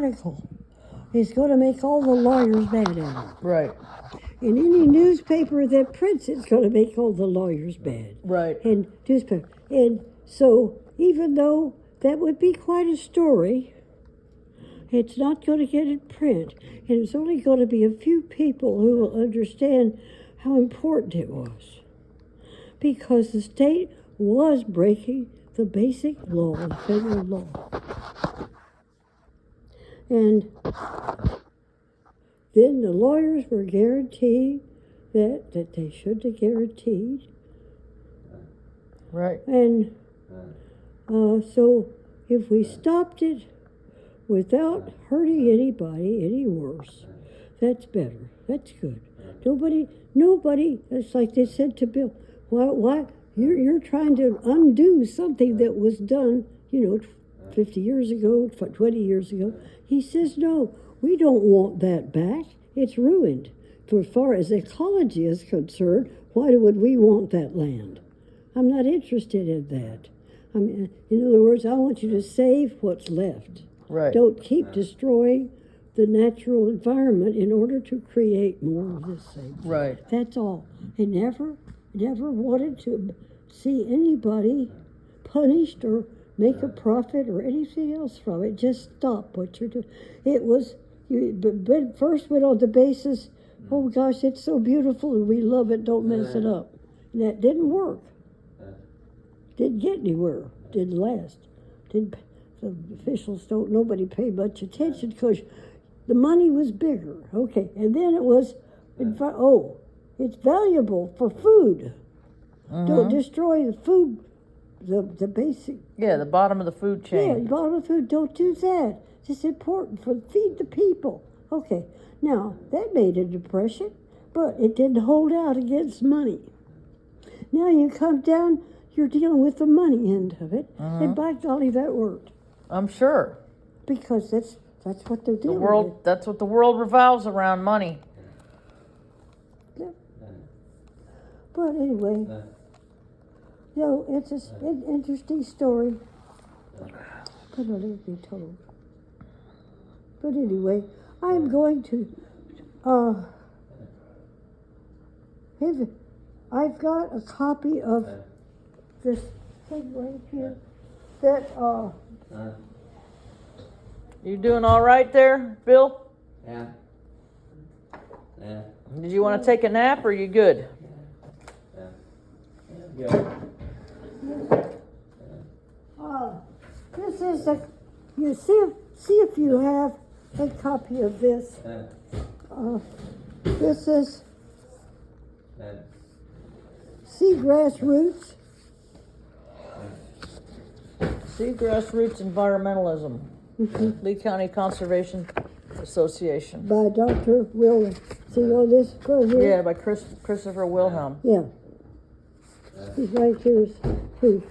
article is going to make all the lawyers mad at him. Right. And any newspaper that prints it's going to make all the lawyers mad. Right. And newspaper. And so even though that would be quite a story, it's not going to get in print. And it's only going to be a few people who will understand how important it was. Because the state was breaking the basic law, the federal law. And then the lawyers were guaranteed that they should have guaranteed. Right. And so if we stopped it without hurting anybody any worse, that's better. That's good. Nobody, it's like they said to Bill, why you're trying to undo something that was done, 50 years ago, 20 years ago. He says, no, we don't want that back. It's ruined. For as far as ecology is concerned, why would we want that land? I'm not interested in that. I mean, in other words, I want you to save what's left. Right. Don't keep destroying the natural environment in order to create more of this thing. Right. That's all. He never wanted to see anybody punished or make a profit or anything else from it. Just stop what you're doing. It was, but first went on the basis, oh gosh, it's so beautiful and we love it, don't mess it up. And that didn't work. Didn't get anywhere. Didn't last. The officials nobody paid much attention because the money was bigger. Okay, and then it was, it's valuable for food. Don't destroy the food, the basic. Yeah, the bottom of the food chain. Yeah, the bottom of the food. Don't do that. It's important for feed the people. Okay, now that made a depression, but it didn't hold out against money. Now you come down, you're dealing with the money end of it, and by golly, that worked. I'm sure. Because that's what they're dealing with. That's what the world revolves around, money. Yeah. But anyway, it's an interesting story. But I'll let be told. But anyway, I'm going to, I've got a copy of this thing right here that, You doing all right there, Bill? Yeah. Did you want to take a nap or you good? Yeah. this is you see if you have a copy of this. This is Seagrass Roots. Seagrass Roots Environmentalism. Lee County Conservation Association. By Dr. Will. See all this right here? Yeah, by Christopher Wilhelm. Yeah. He's right here. See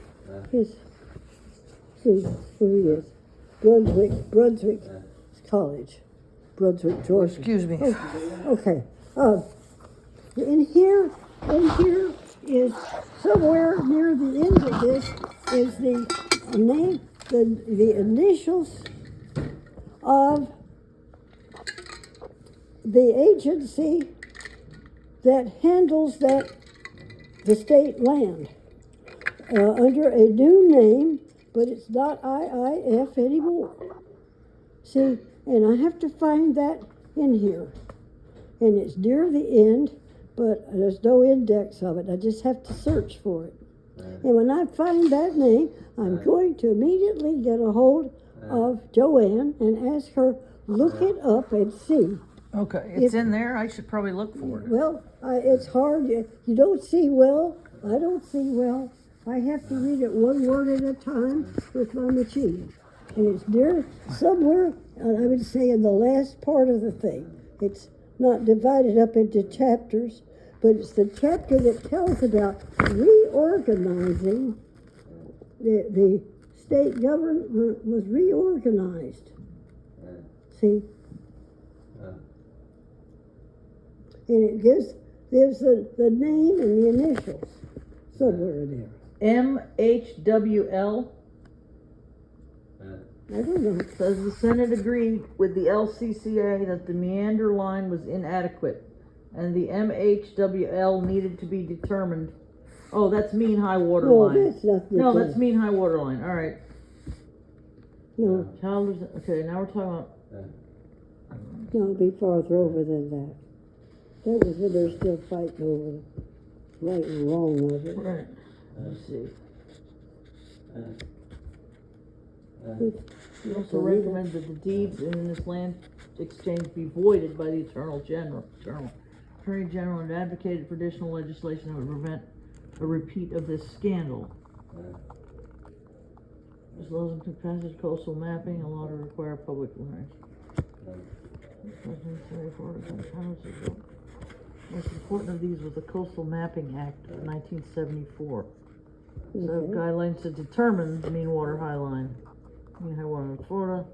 who he is. Brunswick College. Brunswick, Georgia. Excuse me. Okay. In here is somewhere near the end of this is the name, the initials of the agency that handles the state land under a new name, but it's not IIF anymore. See, and I have to find that in here. And it's near the end, but there's no index of it. I just have to search for it. And when I find that name, I'm going to immediately get a hold of Joanne and ask her, look it up and see. Okay, it's in there. I should probably look for it. Well, it's hard. You don't see well. I don't see well. I have to read it one word at a time with my machine. And it's near somewhere, I would say in the last part of the thing. It's not divided up into chapters, but it's the chapter that tells about reorganizing. The state government was reorganized. See? And it gives the name and the initials somewhere in there. MHWL. I don't know. Says the Senate agreed with the LCCA that the meander line was inadequate and the MHWL needed to be determined. Oh, that's mean high water No, line. that's not the No, thing. that's mean high water line. All right. No, Okay, now we're talking about. no, it'll be farther over than that. That was when they're still fighting over the right and wrong of it. Right. Let's see. He also recommends that the deeds in this land exchange be voided by the Attorney General, and advocated for additional legislation that would prevent a repeat of this scandal. As well as to passage coastal mapping, a law to require public hearings. Most important of these was the Coastal Mapping Act of 1974. So guidelines to determine the mean water high line, mean high water in Florida,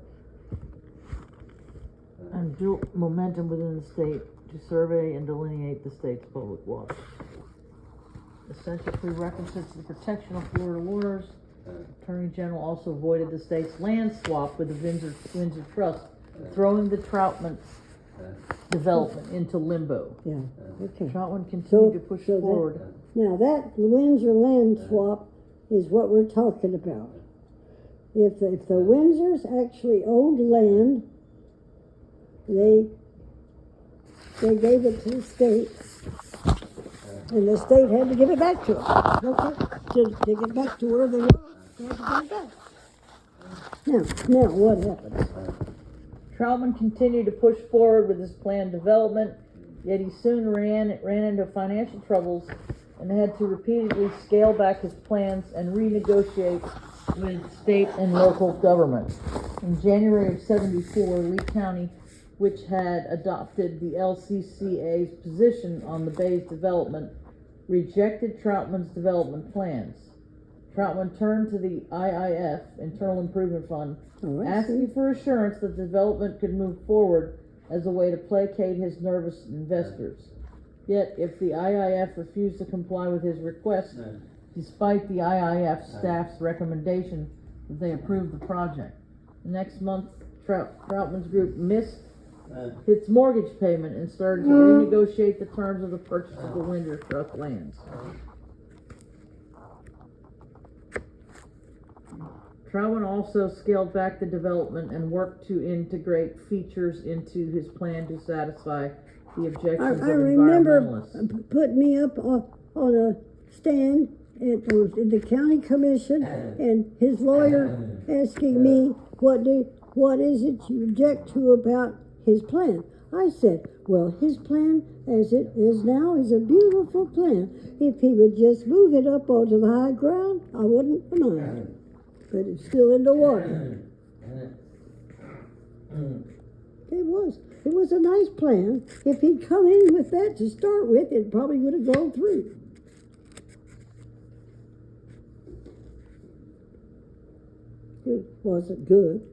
and built momentum within the state to survey and delineate the state's public waters. Essential prerequisites to the protection of Florida waters. Attorney General also voided the state's land swap with the Windsor Trust, throwing the Troutmann development into limbo. Yeah, okay. Troutmann continued to push forward. Now that Windsor land swap is what we're talking about. If the Windsors actually owned land, they gave it to the state, and the state had to give it back to them. Okay, to take it back to where they were, they had to give it back. Now what happens? Troutmann continued to push forward with his planned development, yet he soon ran into financial troubles and had to repeatedly scale back his plans and renegotiate with state and local government. In January of '74, Lee County, which had adopted the LCCA's position on the bay's development, rejected Troutmann's development plans. Troutmann turned to the IIF, Internal Improvement Fund, asking for assurance that the development could move forward as a way to placate his nervous investors. Yet, if the IIF refused to comply with his request, despite the IIF staff's recommendation that they approve the project. The next month, Troutmann's group missed its mortgage payment and started to renegotiate the terms of the purchase of the Windsor Trust lands. Troutmann also scaled back the development and worked to integrate features into his plan to satisfy the objections of I remember environmentalists. putting me up on a stand in the county commission, and his lawyer asking me, what is it you object to about his plan? I said, well, his plan as it is now is a beautiful plan. If he would just move it up onto the high ground, I wouldn't mind. But it's still in the water. It was a nice plan. If he'd come in with that to start with, it probably would have gone through. It wasn't good.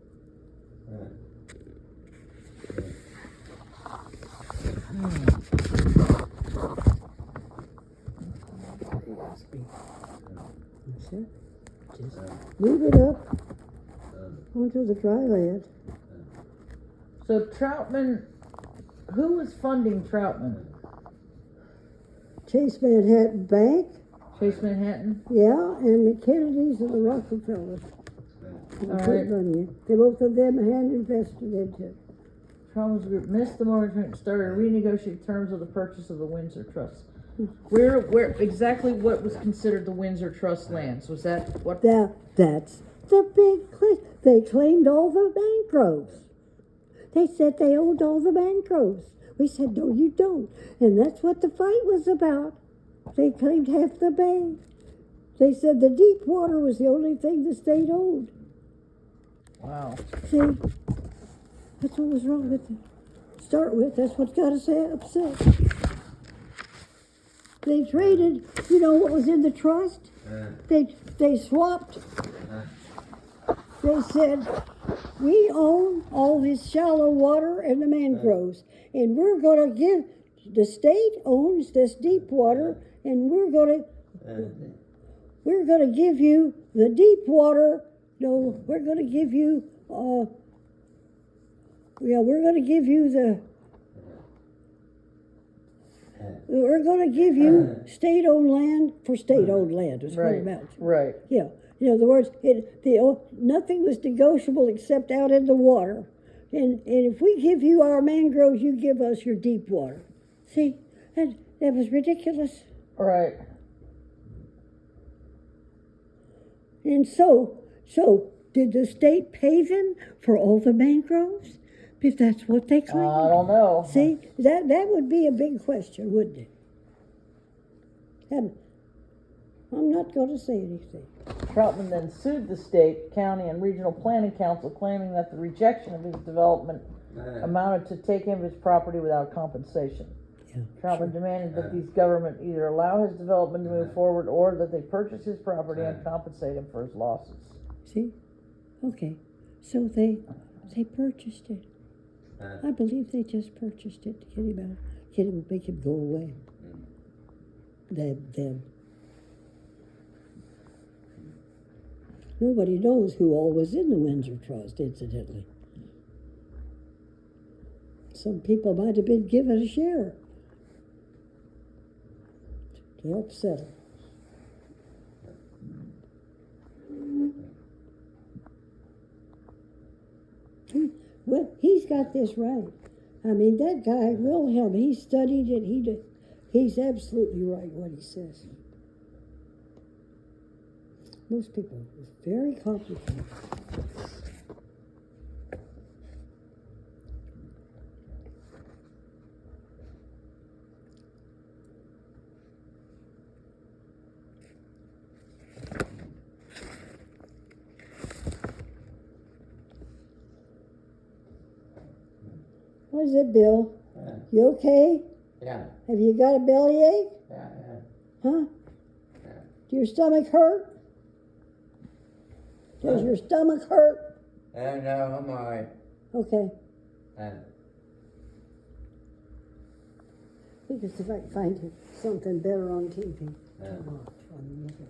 Just move it up onto the dry land. So Troutmann, who was funding Troutmann? Chase Manhattan Bank, Chase Manhattan? yeah, and the Kennedys and the Rockefellers. Right. They both of them had invested into it. Troutmann's group missed the mortgage payment and started renegotiating terms of the purchase of the Windsor Trust. Where exactly what was considered the Windsor Trust lands? Was that what? That's the big claim. They claimed all the mangroves. They said they owned all the mangroves. We said, no, you don't. And that's what the fight was about. They claimed half the bay. They said the deep water was the only thing the state owned. Wow. See, that's what was wrong with it. Start with, that's what got us upset. They traded, you know what was in the trust? They swapped. They said, we own all this shallow water and the mangroves, and we're going to give, the state owns this deep water, and we're going to give you the deep water. No, we're going to give you yeah, we're gonna give you state-owned land for state-owned land, is what it Right, amounts to. right. Yeah, in other words, nothing was negotiable except out in the water. And if we give you our mangroves, you give us your deep water. See, that was ridiculous. Right. And so did the state pay them for all the mangroves? If that's what they claim. I don't know. See, that would be a big question, wouldn't it? I'm not going to say anything. Troutmann then sued the state, county, and regional planning council, claiming that the rejection of his development amounted to taking of his property without compensation. Yeah, Troutmann demanded that these government either allow his development to move forward or that they purchase his property and compensate him for his losses. See? Okay. So they purchased it. I believe they just purchased it to make him go away. Them. Nobody knows who all was in the Windsor Trust, incidentally. Some people might have been given a share to help settle. Well, he's got this right. I mean, that guy, Wilhelm, he studied it. He's absolutely right what he says. Most people, it's very complicated. What is it, Bill? You okay? Yeah. Have you got a bellyache? Yeah. Huh? Do your stomach hurt? Does your stomach hurt? No, I'm alright. Okay. Uh, Because if I can find something better on TV. Yeah. to watch on the other thing.